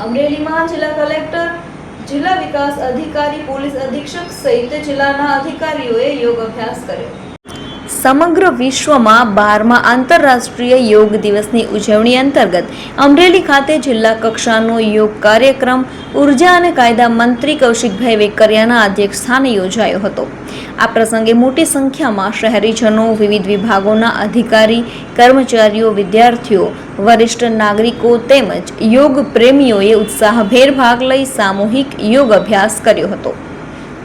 અમરેલીમાં જિલ્લા કલેક્ટર, જિલ્લા વિકાસ અધિકારી, પોલીસ અધિક્ષક સહિત જિલ્લાના અધિકારીઓએ યોગ અભ્યાસ કર્યો. સમગ્ર વિશ્વમાં 12મા આંતરરાષ્ટ્રીય યોગ દિવસની ઉજવણી અંતર્ગત અમરેલી ખાતે જિલ્લા કક્ષાનો યોગ કાર્યક્રમ ઉર્જા અને કાયદા મંત્રી કૌશિકભાઈ વેકરિયાના અધ્યક્ષસ્થાને યોજાયો હતો. આ પ્રસંગે મોટી સંખ્યામાં શહેરીજનો, વિવિધ વિભાગોના અધિકારી, કર્મચારીઓ, વિદ્યાર્થીઓ, વરિષ્ઠ નાગરિકો તેમજ યોગ પ્રેમીઓએ ઉત્સાહભેર ભાગ લઈ સામૂહિક યોગ અભ્યાસ કર્યો હતો.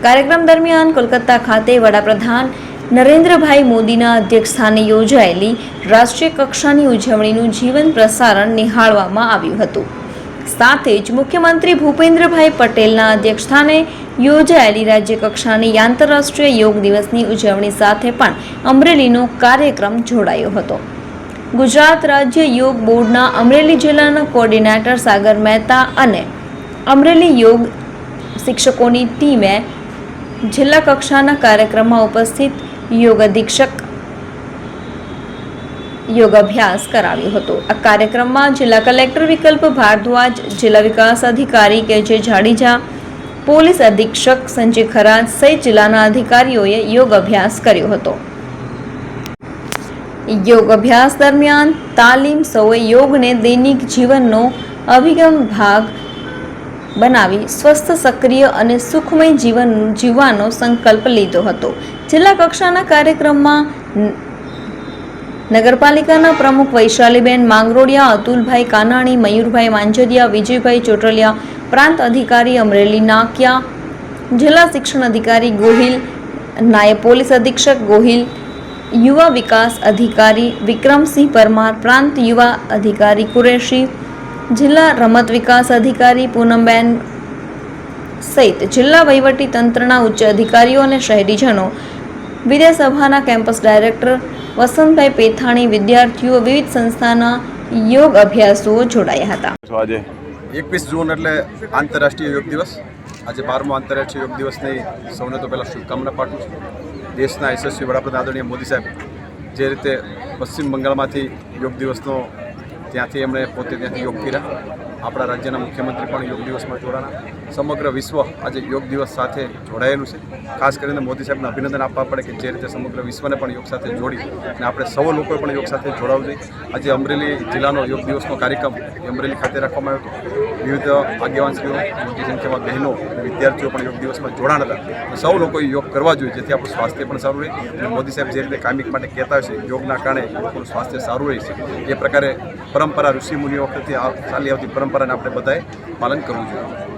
કાર્યક્રમ દરમિયાન કોલકાતા ખાતે વડાપ્રધાન નરેન્દ્રભાઈ મોદીના અધ્યક્ષસ્થાને યોજાયેલી રાષ્ટ્રીય કક્ષાની ઉજવણીનું જીવન પ્રસારણ નિહાળવામાં આવ્યું હતું. સાથે જ મુખ્યમંત્રી ભૂપેન્દ્રભાઈ પટેલના અધ્યક્ષસ્થાને યોજાયેલી રાજ્ય કક્ષાની આંતરરાષ્ટ્રીય યોગ દિવસની ઉજવણી સાથે પણ અમરેલીનો કાર્યક્રમ જોડાયો હતો. ગુજરાત રાજ્ય યોગ બોર્ડના અમરેલી જિલ્લાના કોઓર્ડિનેટર સાગર મહેતા અને અમરેલી યોગ શિક્ષકોની ટીમે જિલ્લા કક્ષાના કાર્યક્રમમાં ઉપસ્થિત યોગ અધિક્ષક યોગ અભ્યાસ કરાવ્યો હતો. આ કાર્યક્રમમાં જિલ્લા કલેક્ટર વિકલ્પ ભારદ્વાજ, જિલ્લા વિકાસ અધિકારી કે.જે. જાડેજા, પોલીસ અધિક્ષક સંજય ખરાજ સહિત જિલ્લાના અધિકારીઓએ યોગ અભ્યાસ કર્યો હતો. યોગ અભ્યાસ દરમિયાન તાલીમ સૌએ યોગને દૈનિક જીવનનો અભિગમ ભાગ બનાવી સ્વસ્થ, સક્રિય અને સુખમય જીવન જીવવાનો સંકલ્પ લીધો હતો. જિલ્લા કક્ષાના કાર્યક્રમમાં નગરપાલિકાના પ્રમુખ વૈશાલીબેન માંગરોળિયા, અતુલભાઈ કાનાણી, મયુરભાઈ માંજરિયા, વિજયભાઈ ચોટલિયા, પ્રાંત અધિકારી અમરેલી નાકિયા, જિલ્લા શિક્ષણ અધિકારી ગોહિલ, નાયબ પોલીસ અધિક્ષક ગોહિલ, યુવા વિકાસ અધિકારી વિક્રમસિંહ પરમાર, પ્રાંત યુવા અધિકારી કુરેશી, જિલ્લા રમત વિકાસ અધિકારી પૂનમબેન સહિત જિલ્લા વહીવટી તંત્રના ઉચ્ચ અધિકારીઓ અને શહેરીજનો, વિધાનસભાના કેમ્પસ ડાયરેક્ટર વસંતભાઈ પેથાણી, વિદ્યાર્થીઓ, વિવિધ સંસ્થાના યોગ અભ્યાસુઓ જોડાયા હતા. આજે 21 જૂન એટલે આંતરરાષ્ટ્રીય યોગ દિવસ. આજે 12મો આંતરરાષ્ટ્રીય યોગ દિવસની સૌને તો પહેલાં શુભકામના પાઠવું છું. દેશના યશસ્વી વડાપ્રધાન આદરણીય મોદી સાહેબ જે રીતે પશ્ચિમ બંગાળમાંથી યોગ દિવસનો ત્યાંથી એમણે પોતે ત્યાંથી યોગ કર્યા, આપણા રાજ્યના મુખ્યમંત્રી પણ યોગ દિવસમાં જોડાણા. સમગ્ર વિશ્વ આજે યોગ દિવસ સાથે જોડાયેલું છે. ખાસ કરીને મોદી સાહેબને અભિનંદન આપવા પડે કે જે રીતે સમગ્ર વિશ્વને પણ યોગ સાથે જોડી અને આપણે સૌ લોકોએ પણ યોગ સાથે જોડાવવું જોઈએ. આજે અમરેલી જિલ્લાનો યોગ દિવસનો કાર્યક્રમ અમરેલી ખાતે રાખવામાં આવ્યો હતો. વિવિધ આગેવાનશ્રીઓ, મોટી સંખ્યામાં બહેનો અને વિદ્યાર્થીઓ પણ યોગ દિવસમાં જોડાણ હતા. સૌ લોકોએ યોગ કરવા જોઈએ જેથી આપણું સ્વાસ્થ્ય પણ સારું રહે અને મોદી સાહેબ જે રીતે કાયમિક માટે કહેતા હોય છે યોગના કારણે લોકોનું સ્વાસ્થ્ય સારું રહે છે, એ પ્રકારે પરંપરા ઋષિ મુનિઓ વખતથી ચાલી આવતી પરંપરાને આપણે બધાએ પાલન કરવું જોઈએ.